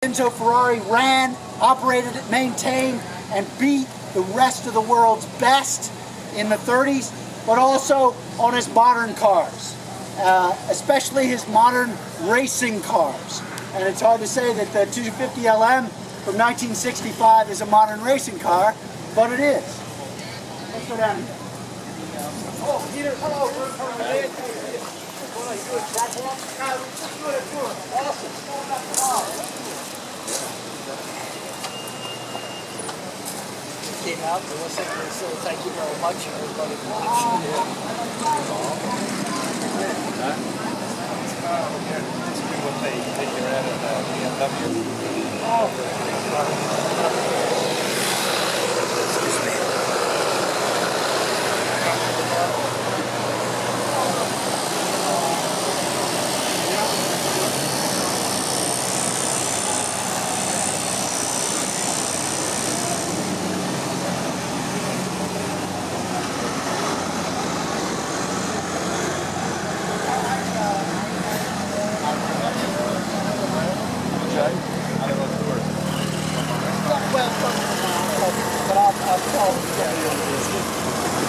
Enzo Ferrari ran, operated, maintained, and beat the rest of the world's best in the 30s, but also on his modern cars, especially his modern racing cars. And it's hard to say that the 250 LM from 1965 is a modern racing car, but it is. Let's go down here. Oh, Peter, hello. Came out, it was like, so thank you very much, everybody. What they take you out of Excuse me.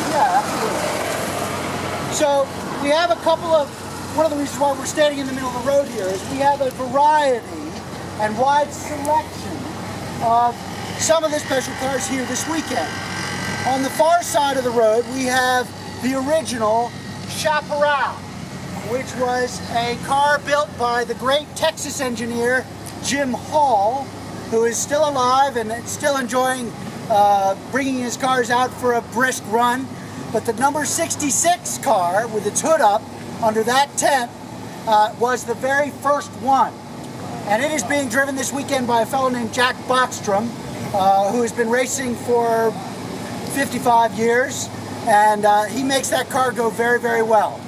Yeah, absolutely. So we have a couple of, one of the reasons why we're standing in the middle of the road here is we have a variety and wide selection of some of the special cars here this weekend. On the far side of the road we have the original Chaparral, which was a car built by the great Texas engineer Jim Hall, who is still alive and still enjoying bringing his cars out for a brisk run. But the number 66 car with its hood up under that tent was the very first one. And it is being driven this weekend by a fellow named Jack Bachstrom, who has been racing for 55 years, and he makes that car go very, very well.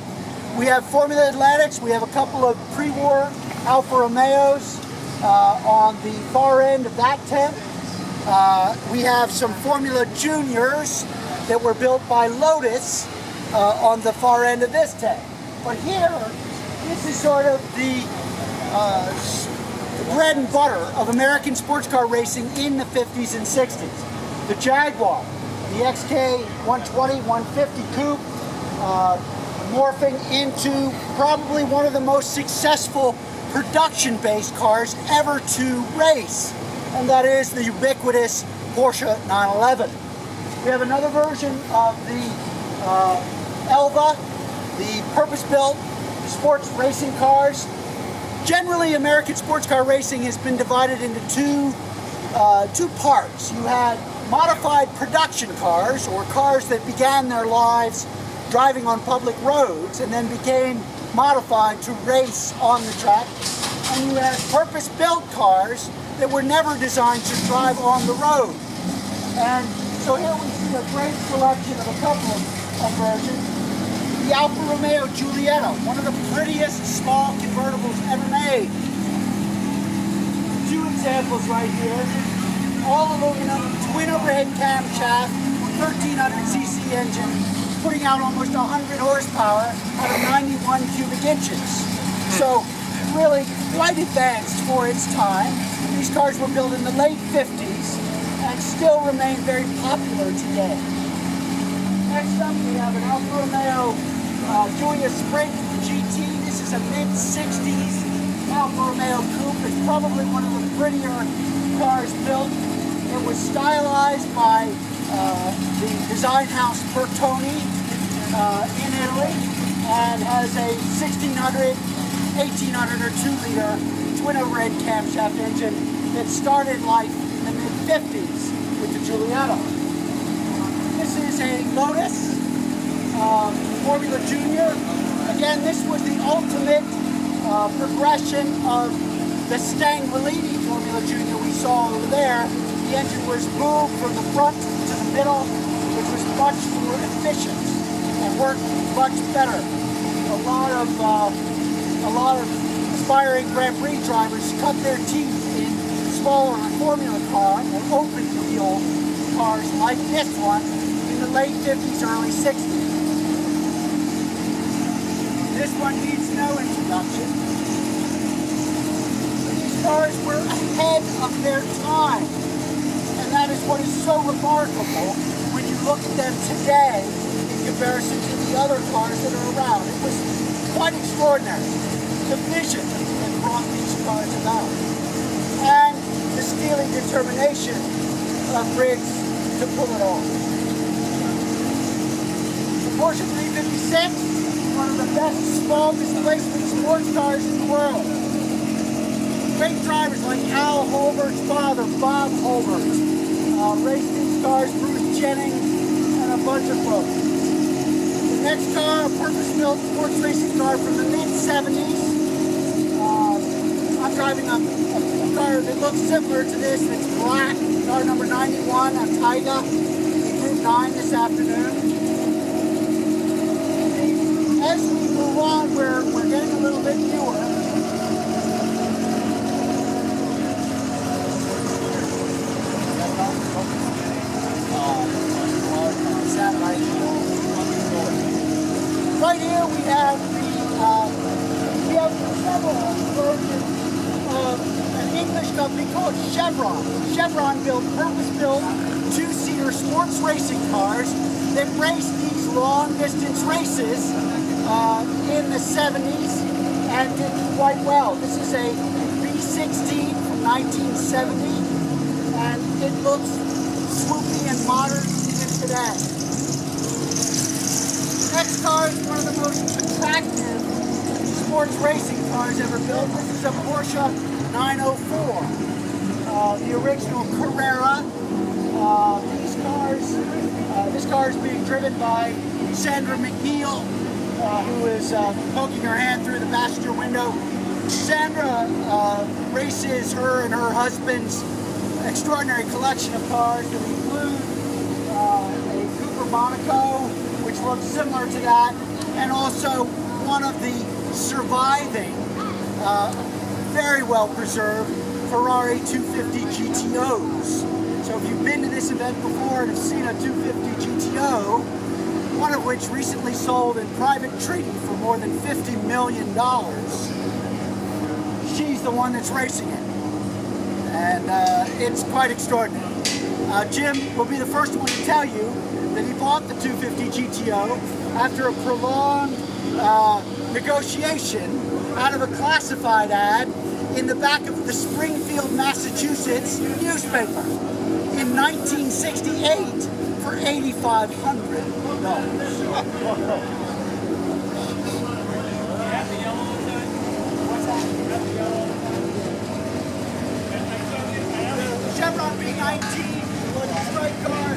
We have Formula Atlantics, we have a couple of pre-war Alfa Romeos on the far end of that tent. We have some Formula Juniors that were built by Lotus on the far end of this tent. But here, this is sort of the bread and butter of American sports car racing in the 50s and 60s. The Jaguar, the XK 120, 150 coupe, morphing into probably one of the most successful production-based cars ever to race, and that is the ubiquitous Porsche 911. We have another version of the Elva, the purpose-built sports racing cars. Generally, American sports car racing has been divided into two parts. You had modified production cars, or cars that began their lives driving on public roads and then became modified to race on the track. And you had purpose-built cars that were never designed to drive on the road. And so here we see a great selection of a couple of versions. The Alfa Romeo Giulietto, one of the prettiest small convertibles ever made. Two examples right here. All aluminum, twin overhead camshaft, 1300cc engine, putting out almost 100 horsepower out of 91 cubic inches. So really quite advanced for its time. These cars were built in the late 50s and still remain very popular today. Next up we have an Alfa Romeo Giulia Sprint GT. This is a mid-60s Alfa Romeo coupe. It's probably one of the prettier cars built. It was stylized by the design house Bertoni in Italy, and has a 1600, 1800 or 2-liter twin overhead camshaft engine that started life in the mid-50s with the Giulietto. This is a Lotus Formula Junior. Again, this was the ultimate progression of the Stanguellini Formula Junior we saw over there. The engine was moved from the front to the middle, which was much more efficient and worked much better. A lot of aspiring Grand Prix drivers cut their teeth in smaller Formula car or open wheel cars like this one in the late 50s, early 60s. This one needs no introduction. These cars were ahead of their time. And that is what is so remarkable when you look at them today in comparison to the other cars that are around. It was quite extraordinary, the vision that brought these cars about, and the steely determination of Briggs to pull it off. The Porsche 356, one of the best small displacement sports cars in the world. Great drivers like Al Holbert's father, Bob Holbert, raced these cars, Bruce Jennings, and a bunch of folks. The next car, a purpose-built sports racing car from the mid-70s. I'm driving a car that looks similar to this, that's black, car number 91, a Taiga, in Group 9 this afternoon. As we move on, we're getting a little bit newer. Right here we have several versions of an English company called Chevron. Chevron built purpose-built two-seater sports racing cars that raced these long-distance races in the 70s and did quite well. This is a B16 from 1970, and it looks swoopy and modern even today. Next car is one of the most attractive sports racing cars ever built. This is a Porsche 904, the original Carrera. This car is being driven by Sandra McNeil, who is poking her hand through the passenger window. Sandra races her and her husband's extraordinary collection of cars that include a Cooper Monaco, which looks similar to that, and also one of the surviving, very well preserved Ferrari 250 GTOs. So if you've been to this event before and have seen a 250 GTO, one of which recently sold in private treaty for more than $50 million, she's the one that's racing it. And it's quite extraordinary. Jim will be the first one to tell you that he bought the 250 GTO after a prolonged negotiation out of a classified ad in the back of the Springfield, Massachusetts newspaper in 1968 for $8,500. Chevron B19 was a strike car.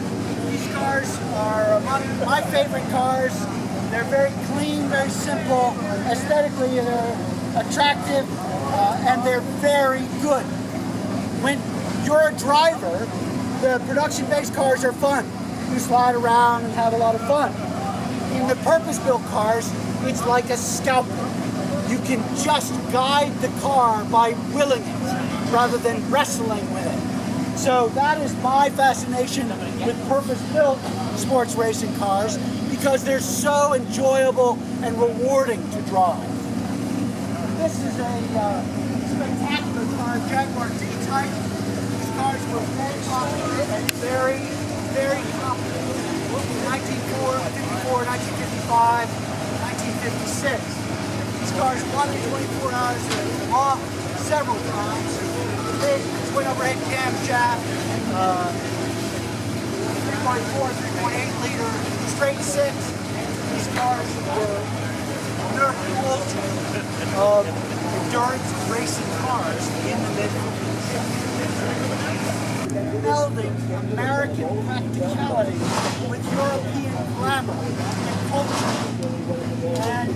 These cars are among my favorite cars. They're very clean, very simple. Aesthetically, they're attractive, and they're very good. When you're a driver, the production-based cars are fun. You slide around and have a lot of fun. In the purpose-built cars, it's like a scalpel. You can just guide the car by willing it, rather than wrestling with it. So that is my fascination with purpose-built sports racing cars, because they're so enjoyable and rewarding to drive. This is a spectacular car, Jaguar D-Type. These cars were very popular and very, very popular in 1954, 1955, 1956. These cars won in 24 hours at Le Mans several times. The big twin overhead camshaft, 3.4, 3.8 liter straight six. These cars were miracles of endurance racing cars in the mid-50s. Melding American practicality with European glamour and culture. And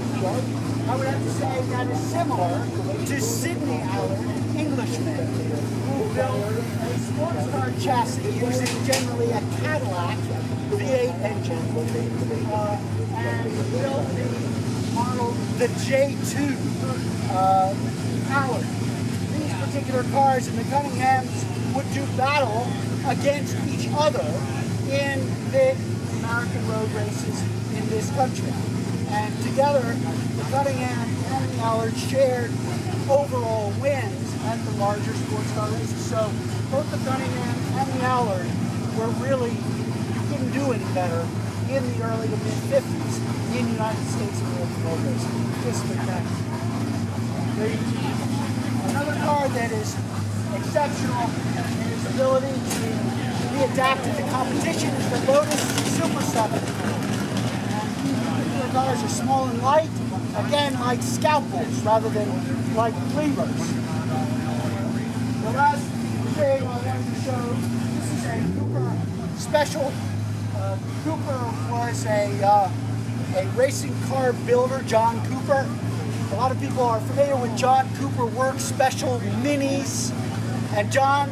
I would have to say that is similar to Sidney Allard, an Englishman, who built a sports car chassis using generally a Cadillac V8 engine, and built the model, the J2 Allard. These particular cars and the Cunninghams would do battle against each other in big American road races in this country. And together, the Cunningham and the Allard shared overall wins at the larger sports car races. So both the Cunningham and the Allard were really, you couldn't do any better in the early to mid-50s in the United States of road racing. Just spectacular. Another car that is exceptional in its ability to be adapted to competition is the Lotus Super 7. The cars are small and light, again like scalpels rather than like cleavers. The last thing I wanted to show, this is a Cooper special. Cooper was a racing car builder, John Cooper. A lot of people are familiar with John Cooper Works Special Minis. And John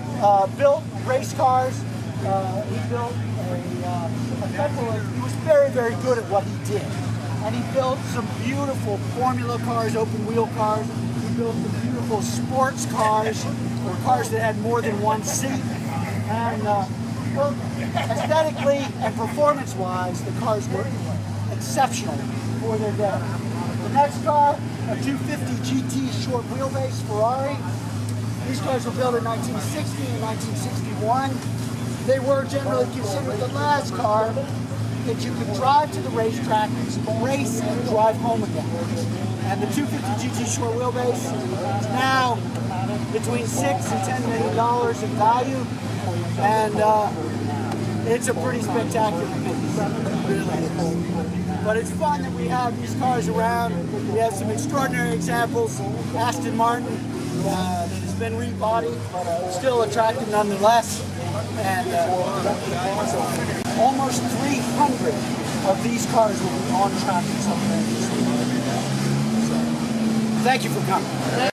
built race cars. He built a couple of, he was very, very good at what he did. And he built some beautiful formula cars, open wheel cars. He built some beautiful sports cars, or cars that had more than one seat. And both aesthetically and performance-wise, the cars were exceptional for their day. The next car, a 250 GT short wheelbase Ferrari. These cars were built in 1960 and 1961. They were generally considered the last car that you could drive to the racetrack, race, and drive home again. And the 250 GT short wheelbase is now between $6 and $10 million in value, and it's a pretty spectacular piece. Really. But it's fun that we have these cars around. We have some extraordinary examples. Aston Martin that has been rebodied, but still attractive nonetheless. And almost 300 of these cars will be on track at some point. So, thank you for coming.